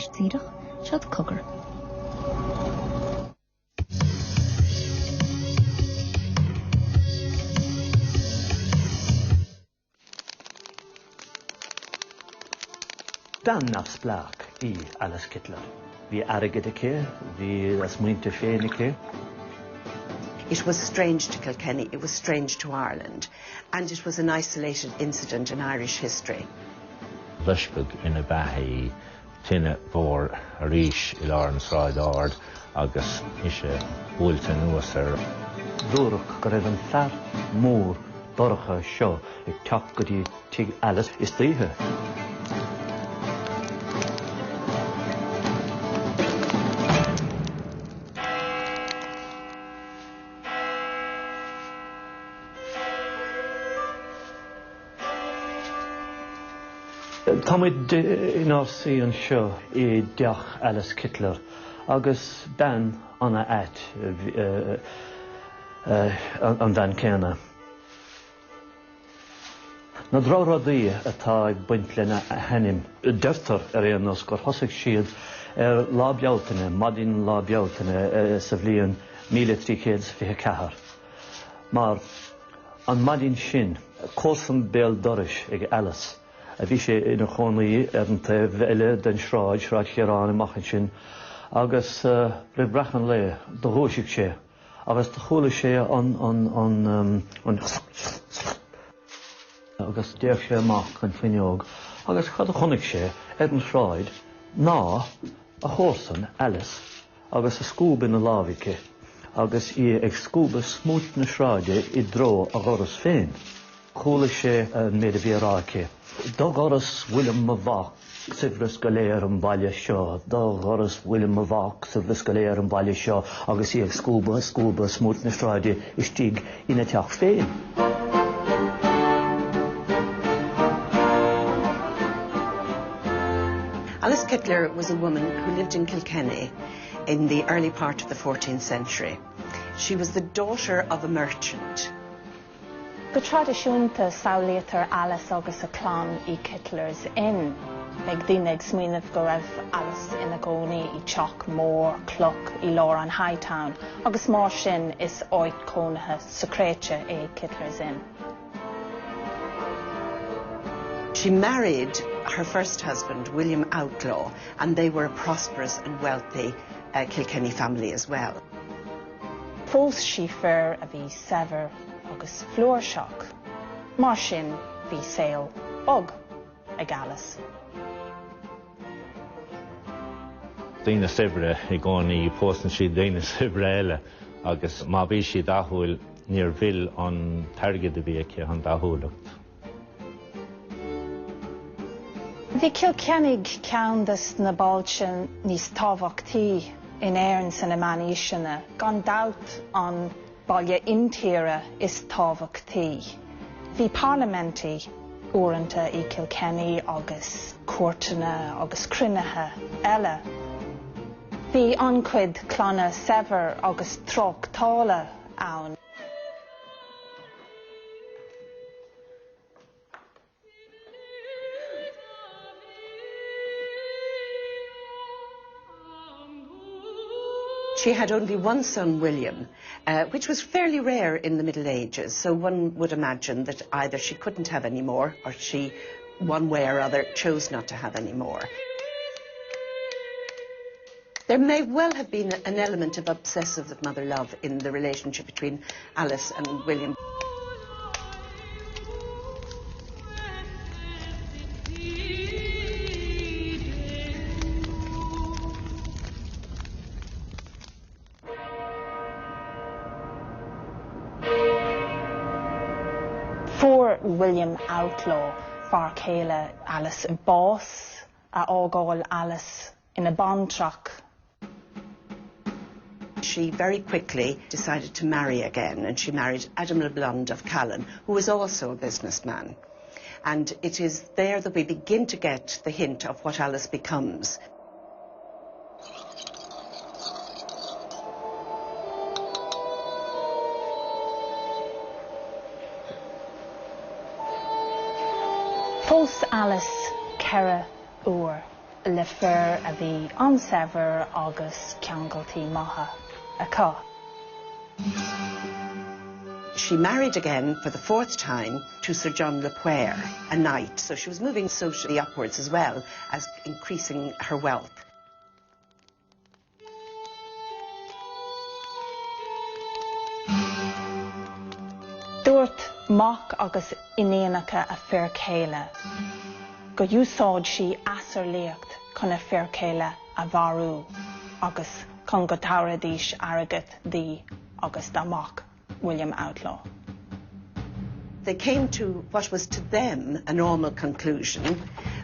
Tíreach, siad cogur. Dan nafsblach I Alice Kittler. Vi argedike, vi asmuinte fenike. It was strange to Kilkenny, it was strange to Ireland, and it was an isolated incident in Irish history. Bhuispeag ina bheithe tinne bhór a rís I lár an sráid ard agus ise bhuailte nuas ar. Dúrach go raibh an fear mór dorcha seo ag teach go dtí tuig Alice is títhe. Táid in ásaí an seo I deach Alice Kittler, agus ben anna at an bhean céanna. Na drárádaí atá buint lena henim deirtar éonas gur thosaigh siad lábhealtaine, madin lábhealtaine sa bhliain 1324. Mar an madin sin cósan béal doris ag Alice. A bhí sé ina chónaí an ta bheile den sráid chearán amachchan sin, agus Brehon Law do thuaisigh sé, agus do chula sé an agus déir sé amach an fhuineog, agus chud a chonig sé an sráid ná a chósan Alice, agus a scúb ina lámhaigh, agus I ag scúba smút na sráide I dro a ghoras féin. Chula sé an méad a bhí ráice. Dá ghoras William a bhach sa bhris go léir an baile seo, dá ghoras William a bhach sa bhris go léir an baile seo, agus I ag scúba smút na sráide istíg ina teach féin. Alice Kittler was a woman who lived in Kilkenny in the early part of the 14th century. She was the daughter of a merchant. Go tradiisiúnta samhlaítear Alice agus a clán I Kittlers in. Ag daoine ag smaoineamh go raibh Alice ina gcónaí I teach mór, cloch I lár an Hightown, agus mar sin is áit cónathe sacréite é Kittlers in. She married her first husband, William Outlaw, and they were a prosperous and wealthy Kilkenny family as well. Fós sí fear a bhí sever agus flúirseach, mar sin bhí saol bog ag Alice. Daoine sibre I gcónaí I póstan siad daoine sibre eile, agus má bhí siad dathúil níor bhil an targad a bhí aici an dathúlacht. Bhí Kilkennig ceandas na báilte níos tábhachtaí in éireann san imaníisina, gan dabht an baile intíre is tábhachtaí. Bhí parlamentaí uaireanta I Kilkenny agus cuairteanna agus cruinnithe eile. Bhí ancuid clanna sever agus tráchtála ann. She had only one son, William, which was fairly rare in the Middle Ages, so one would imagine that either she couldn't have any more, or she, one way or other, chose not to have any more. There may well have been an element of obsessive mother love in the relationship between Alice and William. William Outlaw far céile Alice I bás a ágáil Alice in a bantrach. She very quickly decided to marry again, and she married Adam LeBlond of Callan, who was also a businessman. And it is there that we begin to get the hint of what Alice becomes. Fós Alice Cara Uair le fear a bhí ansever agus ceangaltí maithe acu. She married again for the 4th time to Sir John Le Poer, a knight, so she was moving socially upwards as well as increasing her wealth. Dúirt mac agus inéanacha a fear céile, go úsáid si asar léocht chun a fear céile a bharú, agus chun go tauradís airgid dí agus damach William Outlaw. They came to what was to them a normal conclusion,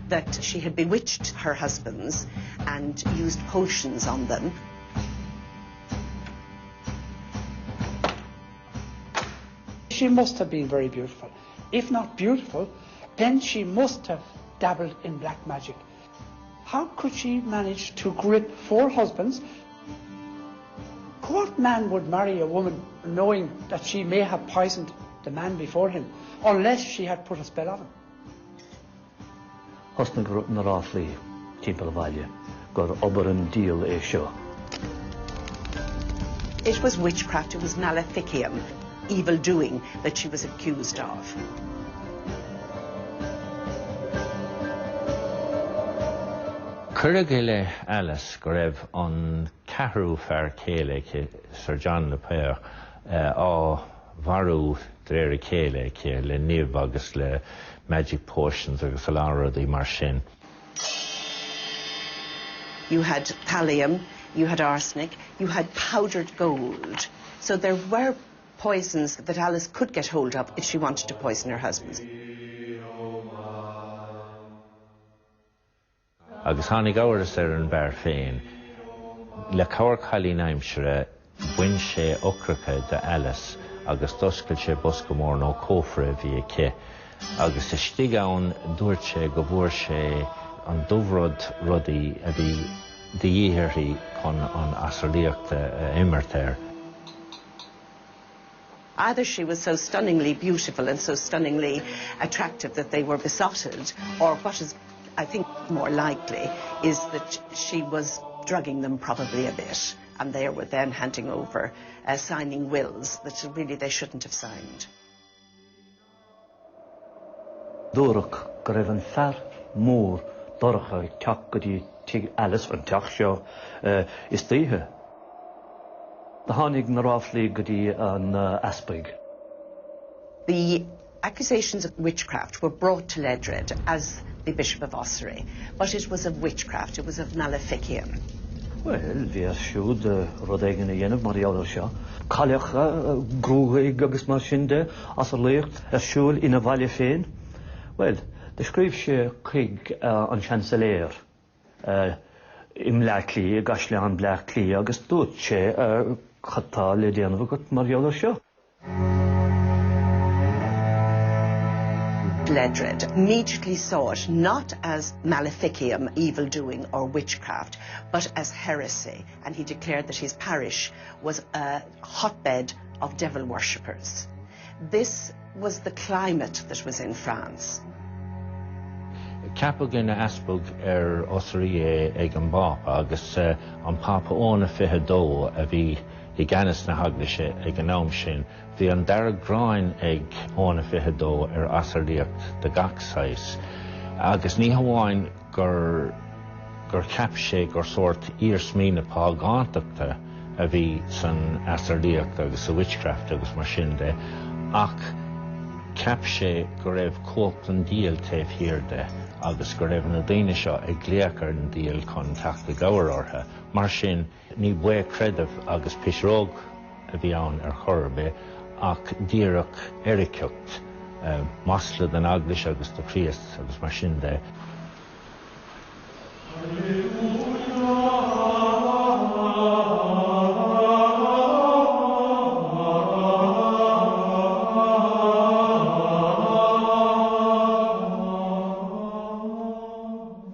that she had bewitched her husbands and used potions on them. She must have been very beautiful. If not beautiful, then she must have dabbled in black magic. How could she manage to grip 4 husbands? What man would marry a woman knowing that she may have poisoned the man before him, unless she had put a spell on him? Hosna na ráflí, timpeall bhaile, gur obair an díal é seo. It was witchcraft, it was maleficium, evil doing that she was accused of. Curragile Alice go raibh an ceathrú fear Cailleach Sir John Le Poer á bharú dréir Cailleach le níomh agus le magic potions agus a láradí mar sin. You had thallium, you had arsenic, you had powdered gold. So there were poisons that Alice could get hold of if she wanted to poison her husbands. Agus tháinig áras an bear féin, le cabhar Cailleach aimsire buin sé ocracha de Alice agus doscail sé bosca mór nó cófra bhí aici. Agus is stig ann dúirt sé go bhfuair sé an dubhrod rudaí a bhí d'iarthaí chun an asarlaíochta immertéir. Either she was so stunningly beautiful and so stunningly attractive that they were besotted, or what is, I think, more likely is that she was drugging them probably a bit, and they were then handing over, signing wills that really they shouldn't have signed. Dúrach go raibh an fear mór doracha teach go dtí tí Alice an teach seo is títhe. The tháinig na ráflí go dtí an aspaig. The accusations of witchcraft were brought to Ledred as the Bishop of Ossory, but it was of witchcraft, it was of maleficium. Well, bhí siúd rud éigeanna dhéanamh mar eabhar seo. Cailleach grúthaigh agus mar sin de as a léocht a siúil ina bhaile féin. Well, de scríobh sé chuig an chanceléir im leachlí, gas le an bleachlí, agus dúirt sé chattá le déanamh agat mar eabhar seo. Ledred immediately saw it not as maleficium, evil doing or witchcraft, but as heresy, and he declared that his parish was a hotbed of devil worshippers. This was the climate that was in France. Ceapaigh na aspaig Ossory ag an bápa agus an pápa óna fithe dó a bhí I gceannas na haglaise ag an am sin. Bhí an dara gráin ag óna fithe dó asarlaíocht de gachsáis. Agus ní hamháin gur ceap sé gur sort íorsmína págántaachta a bhí san asarlaíocht agus a witchcraft agus mar sin de. Ach ceap sé go raibh cóplan díal taobh hir de, agus go raibh na daoine seo ag léachar an díal chun teachta gabhar ortha. Mar sin ní bué credamh agus pisróg a bhí ann chorbe, ach díreach ericiucht, masla den aglis agus do Christ agus mar sin de.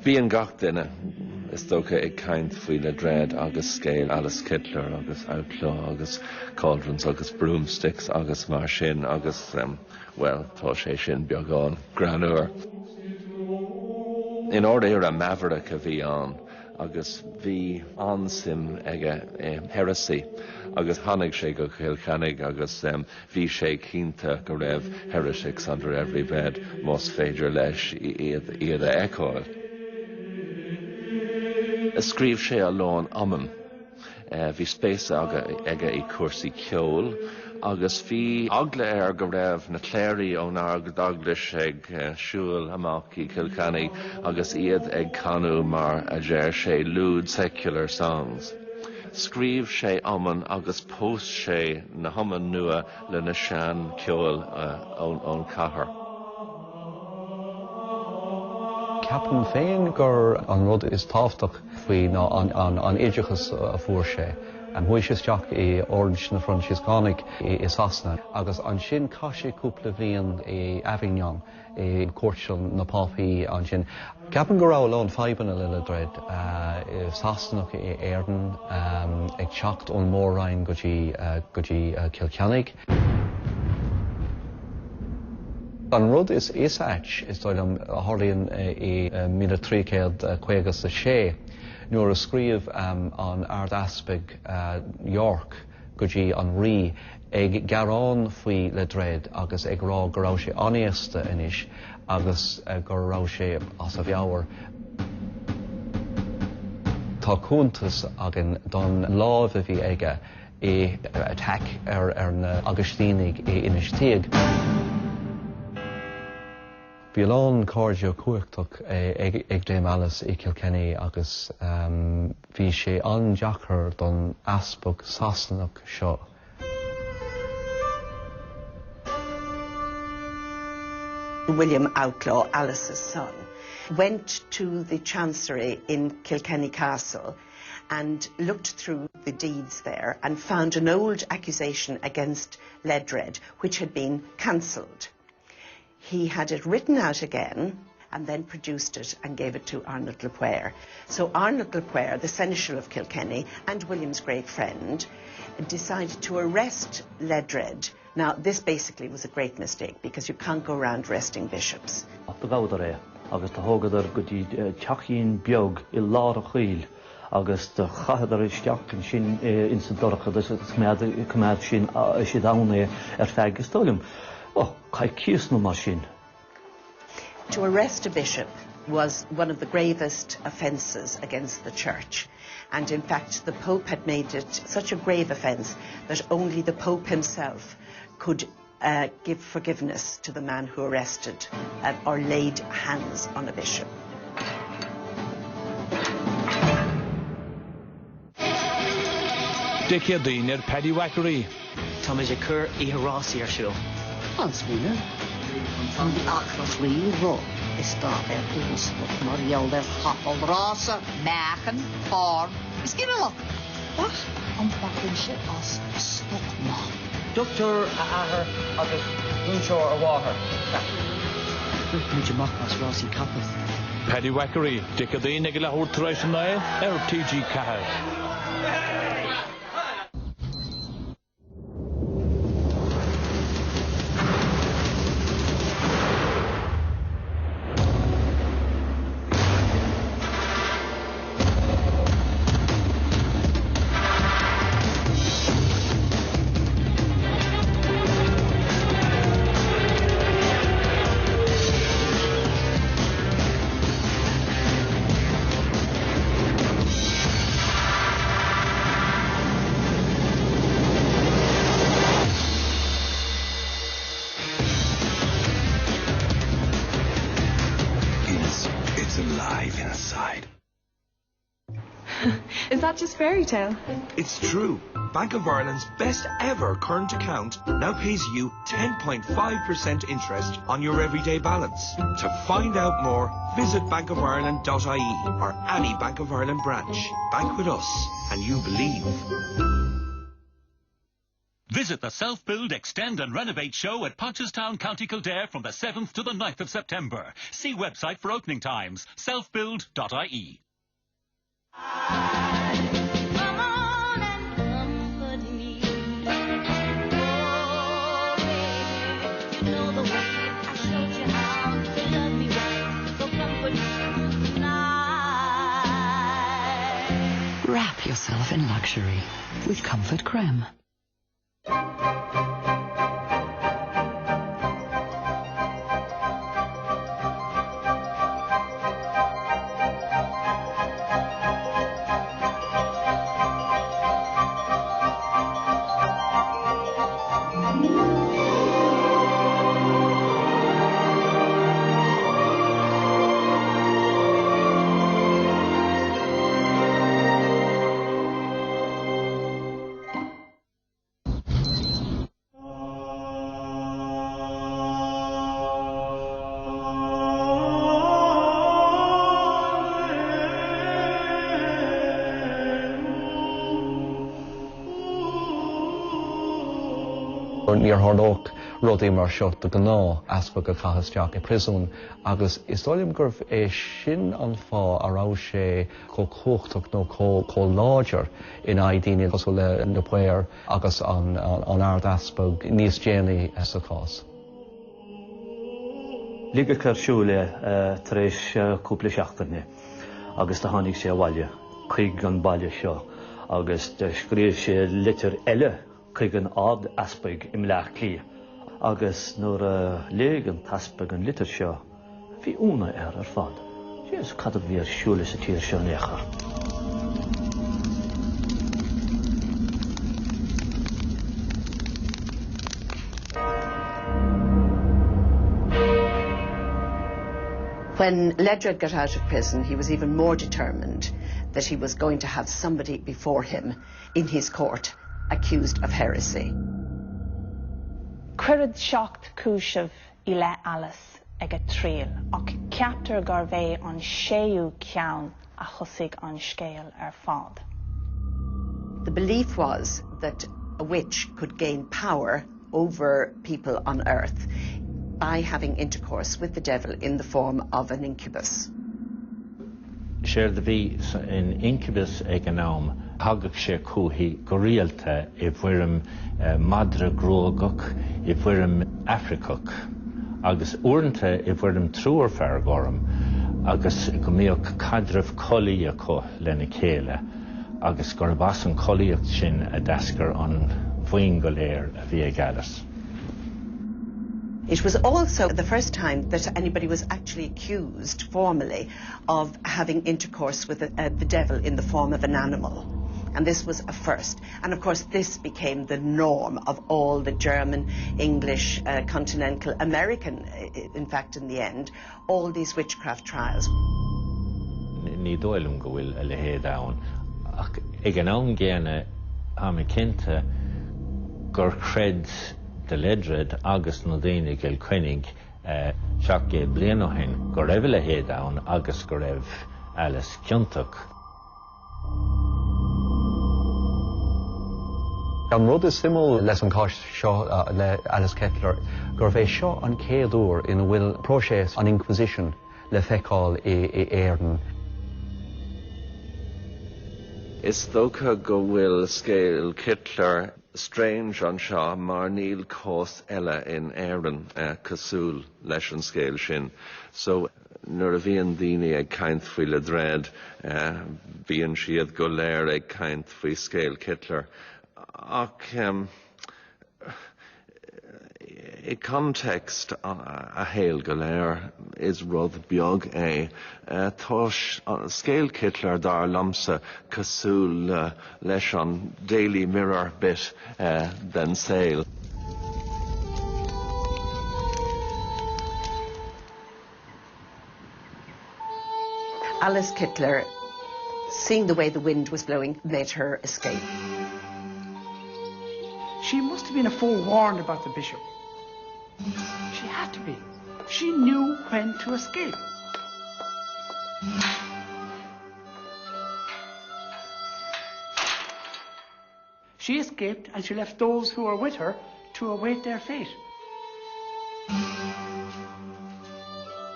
Bhí an gach duine is dócha ag caint faoi le dread agus scéal Alice Kittler agus Outlaw agus cauldrons agus broomsticks agus mar sin agus well, tá sé sin beagán granúir. In order a maverick a bhí an, agus bhí ansim ag heresy, agus tháinig sé go Kilkenny, agus bhí sé cínta go raibh heretics under every bed, más féidir leis iad a eáil. Scríb sé a lán amam, bhí spéise aga I cuasaí ceol, agus bhí agla go raibh na cléirí ón aglis ag siúil amach I Kilkenny, agus iad ag canú mar a déir sé lewd secular songs. Scríb sé aman agus post sé na haman nua le na sean ceol ón cathair. Ceapan féin gur an rud is tábhachtach faoi ná an éideachas a fuair sé. An bhuaigh isteach I Orange na Francescánaigh I Sasna, agus an sin caiise cúpla bhliain I Avignon, I cuairt na pápaí an sin. Ceapan go raibh lán feibanna le dreid Sasnach I Éirinn ag teacht ón mórrain go dtí Kilkenny. An rud is éit is dóilm a tharlaíonn I 1356 nuair a scríomh an ardaspig York go dtí an rí ag garrán faoi le dreid agus ag rá go raibh sé anéasta inis agus go raibh sé as a bheabhar. Tá cúntas agin don lámh a bhí aige I attack ar na Augustínig I inistíag. Bhí lán cárdio cuachtach ag déim Alice I Kilkenny agus bhí sé andeachar don aspag Sasnach seo. William Outlaw, Alice's son, went to the chancery in Kilkenny Castle and looked through the deeds there and found an old accusation against Ledred which had been cancelled. He had it written out again and then produced it and gave it to Arnold le Poer. So Arnold le Poer, the seneschal of Kilkenny and William's great friend, decided to arrest Ledred. Now, this basically was a great mistake because you can't go around arresting bishops. Agus tá hógadar go dtí teachín beag I lár a chuil, agus de chahadar isteach an sin in sa dorcha cumad sin sé dána fegus tólim. Oh, Cailleach no mar sin. To arrest a bishop was one of the gravest offences against the church. And in fact, the Pope had made it such a grave offence that only the Pope himself could give forgiveness to the man who arrested or laid hands on a bishop. Decadine Paddy Wackery. Thomas a COURSESIrish. Answina. Van die achtervliegen rol. Is daar ergens wat Marielle Happelrase, Maken, Farm. Is die wel? Wat? Ontpakken ze als stokman. Doctor Aher agus Luchor a Water. Moet je maken als Rossi Kappel. Paddy Wackery. Decadine Nigela Hortraitionae. RTG Cailleach. It's alive inside. Is that just fairy tale? It's true. Bank of Ireland's best ever current account now pays you 10.5% interest on your everyday balance. To find out more, visit bankofireland.ie or any Bank of Ireland branch. Bank with us and you believe. Visit the Self-Build, Extend and Renovate show at Punchestown, County Kildare from the 7th to the 9th of September. See website for opening times, selfbuild.ie. Wrap yourself in luxury with Comfort Creme. Níor thóg rudaí mar seo do gná aspa go chaisteach I prisún agus is dóilm gurb é sin an fá ará sé có cóchtach nó có láidir in daoine cos le na puir agus an ard aspag níos déanaí sa cás. Liga carsúile tar éis cúpla seachtaine agus tá tháinig sé bhaile chuig an baile seo agus de scríobh sé litir eile chuig an ád aspaig im leach clí agus nuair léig an taspaig an litir seo bhí úna ar fad. Sios cad a bhí ar siúla sa tír seo néachar. When Ledred got out of prison, he was even more determined that he was going to have somebody before him in his court accused of heresy. Cuireadh seacht cúisih I le Alice ag a tríal, ach ceaptar gur bheith an séú ceann a thosaigh an scéal ar fad. The belief was that a witch could gain power over people on earth by having intercourse with the devil in the form of an incubus. Séir de bhí in incubus ag an am thugad sé cúthaí go rialta I bhuirim madra grógach, I bhuirim Africach, agus uaireanta I bhuirim trúr fear gorum, agus go mbeadh cadrah Cailleach lena chéile, agus gur bas an Cailleach sin a dascar an bhuain go léir a bhí ag Alice. It was also the first time that anybody was actually accused formally of having intercourse with the devil in the form of an animal. And this was a first. And of course this became the norm of all the German, English, continental, American, in fact in the end, all these witchcraft trials. Ní dóilm go bhfuil a lehéad ann. Ach ag an am géana am cinnte gur cred de Ledred agus nó daoine KILKENNY seach gé bliain ó hen go raibh le héad ann agus go raibh Alice cinnteach. An rud is simú leis an cáis seo le Alice Kettler gur bheith seo an céad uair ina bhfuil próiseas an Inquisition le feiceáil I Éireann. Is dócha go bhfuil scéal Kettler strange an seo mar níl cós eile in Éireann cosúil leis an scéal sin. So nuair a bhíonn daoine ag caint faoi le dread, bíonn siad go léir ag caint faoi scéal Kettler. Ach I context a héal go léir is rud beag é. Tá scéal Kettler dar lamsa cosúil leis an Daily Mirror bit den saoil. Alice Kettler, seeing the way the wind was blowing, made her escape. She must have been forewarned about the bishop. She had to be. She knew when to escape. She escaped and she left those who were with her to await their fate.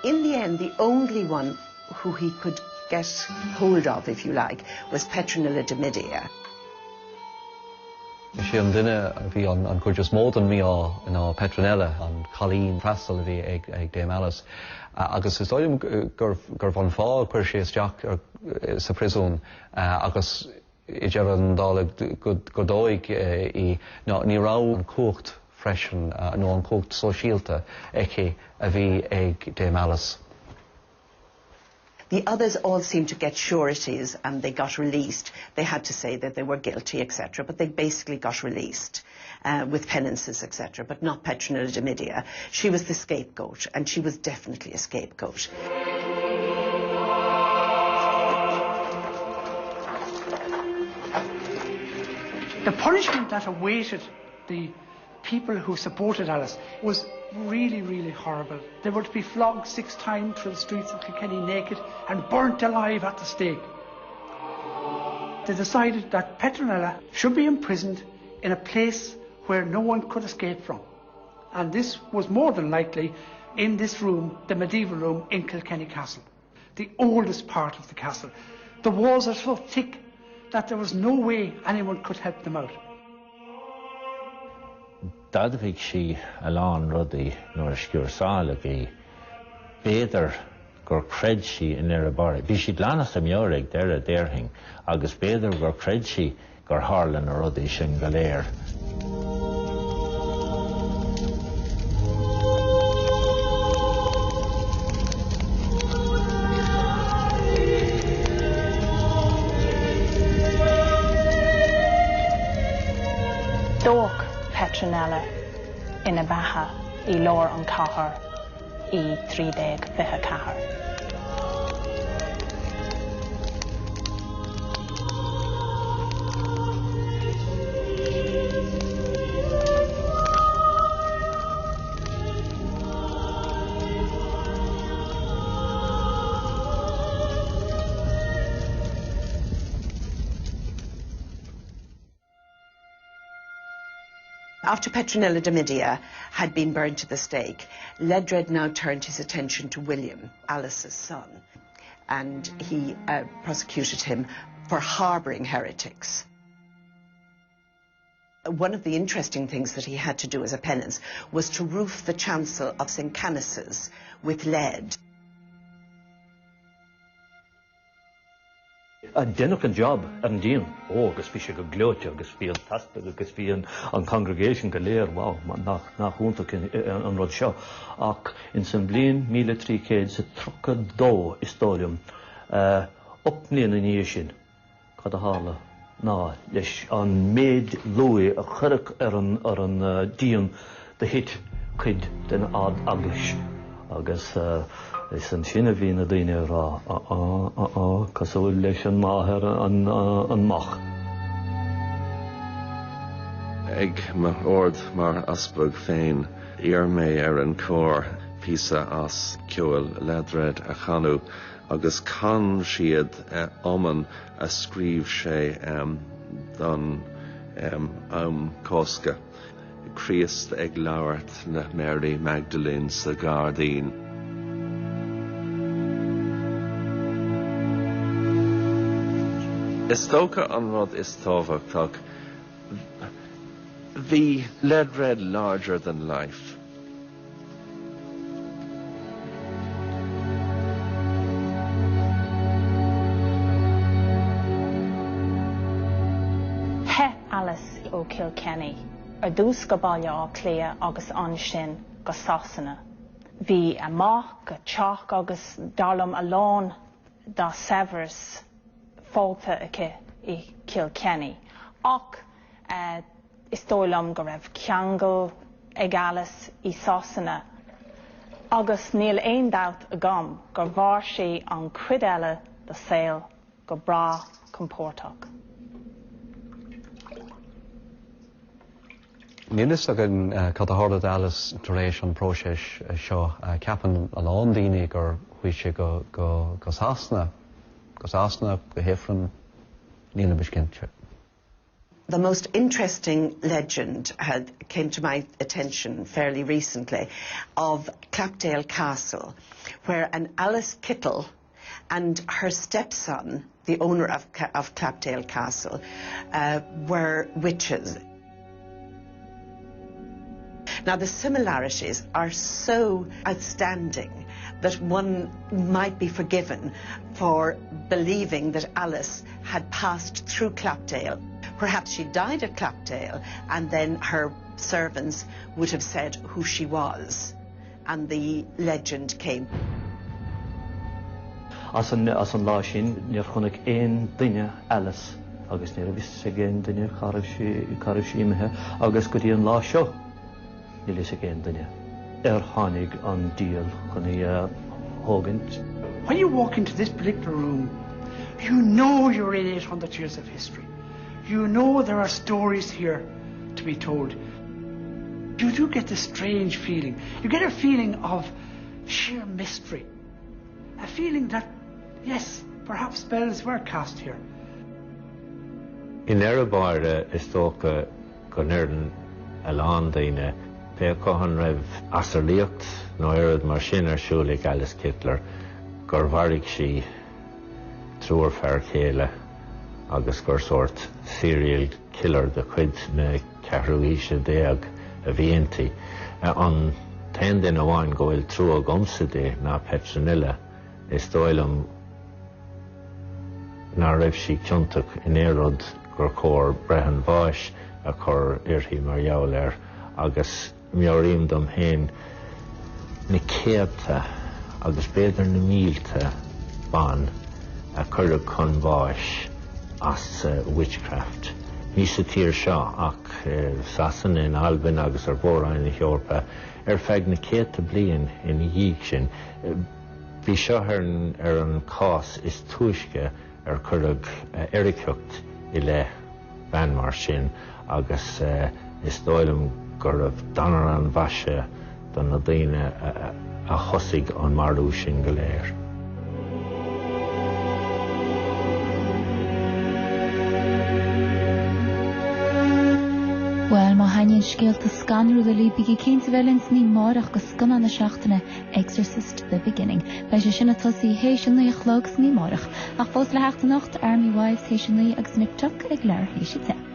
In the end, the only one who he could get hold of, if you like, was Petronilla de Midia. Sí an duine bhí an chuirteas mód an mí á Petronella an Colleen freastal a bhí ag Dame Alice. Agus is dóilm gur bhain fáil chuir sé isteach sa prisún agus I Jaran Dalig Godoig I ní rá an cócht freisin nó an cócht sosialta eke a bhí ag Dame Alice. The others all seemed to get sureties and they got released. They had to say that they were guilty, etc., but they basically got released with penances, etc., but not Petronilla de Midia. She was the scapegoat, and she was definitely a scapegoat. The punishment that awaited the people who supported Alice was really, really horrible. They were to be flogged 6 times through the streets of Kilkenny naked and burnt alive at the stake. They decided that Petronilla should be imprisoned in a place where no one could escape from. And this was more than likely in this room, the medieval room in Kilkenny Castle, the oldest part of the castle. The walls are so thick that there was no way anyone could help them out. Dadvig she alán rudaí nóair a sciúrsáil a bhí béidir gur cred sí in ar a bar. Bhí siad leanast am meoraigh deir a déirthing agus béidir gur cred sí gur tharlann a rudaí sin go léir. Dóch Petronilla ina batha I lár an chathair I 1324. After Petronilla de Midia had been burned to the stake, Ledred now turned his attention to William, Alice's son, and he prosecuted him for harbouring heretics. One of the interesting things that he had to do as a penance was to roof the chancel of St. Canice's with lead. A dennoch job an díon agus bhí sé go glóite agus bhí an taspa agus bhí an congregation go léir wow nach úntaach an rud seo ach in san bliain 1332 istólium opníon in níos sin cad a hála ná leis an méid luí a chuireadh ar an díon de hit chuid den ad aglis agus is an sin a bhí na daoine rá cos a bhfuil leis an máthair an mach. Ag ma ord mar asbog féin ar mé ar an cór písa as ceol ledred a chanú agus can siad oman a scríb sé don cósca. Christ ag labhart na Mary Magdalene sa Gardaín. Is tóca an rud is tábhachtach, the Ledred larger than life. He Alice ó Kilkenny, ar dús go baile á clia agus an sin go sasanna. Bhí amach go teach agus darlam a lán dá Severs fáilte aici I Kilkenny. Ach is dólam go raibh ceangal ag Alice I sasanna. Agus níl aon doubt a gom gur bhar sé an crid eile do saoil go bra compórtach. Nílis agin cad a tharla Alice taréis an próisis seo ceapan a lán daoine gur chuí sé go sasna go hifran níl na biscinte. The most interesting legend came to my attention fairly recently of Clapdale Castle, where an Alice Kittle and her stepson, the owner of Clapdale Castle, were witches. Now, the similarities are so outstanding that one might be forgiven for believing that Alice had passed through Clapdale. Perhaps she died at Clapdale, and then her servants would have said who she was, and the legend came. As an lá sin, níor chunig éon duine Alice, agus níor bhís sé géon duine caribh sí imethe, agus go dtí an lá seo, níl sé géon duine. Tháinig an díal chun Hógant. When you walk into this particular room, you know you're in 800 years of history. You know there are stories here to be told. You do get this strange feeling. You get a feeling of sheer mystery. A feeling that, yes, perhaps spells were cast here. In Erebáire is tóca go neireann a lán daoine pe cohan raibh asarlíocht nó airad mar sin ar siúlaigh Alice Kittler gur bharigh sí trúr fear chéile agus gur sort serial killer de chuid na ceathrúise déag a bhíontaí. An ten din amháin go bhfuil trú a gomsa dé ná Petronilla is dóilm ná raibh sí ciontach in éarad gur chóir Brehon Law a chur iarthaí mar gheall agus meoríam dom héin na céabta agus beidir na mílta ban a chuirg chun bháis as witchcraft. Ní sa tír seo ach sasan in Albin agus ar bóráin na Eorpa feadh na céta bliain in dhíoc sin. Bhí seo ar an cás is túisce ar chuirg Ericiocht I le ban mar sin agus is dóilm gur raibh danar an bhaise don na daoine a thosaigh an marú sin go léir. Well, má hainneann scéalta scanrú le lí bigí cinnte bheilins ní márach go scanna na seachtaine Exorcist the Beginning. Bei sé sinna tosaí hééis sin nuí chlógus ní márach ach fós le heachta nacht Army Wives hééis sin nuí agus nipteach ag leir hééis te.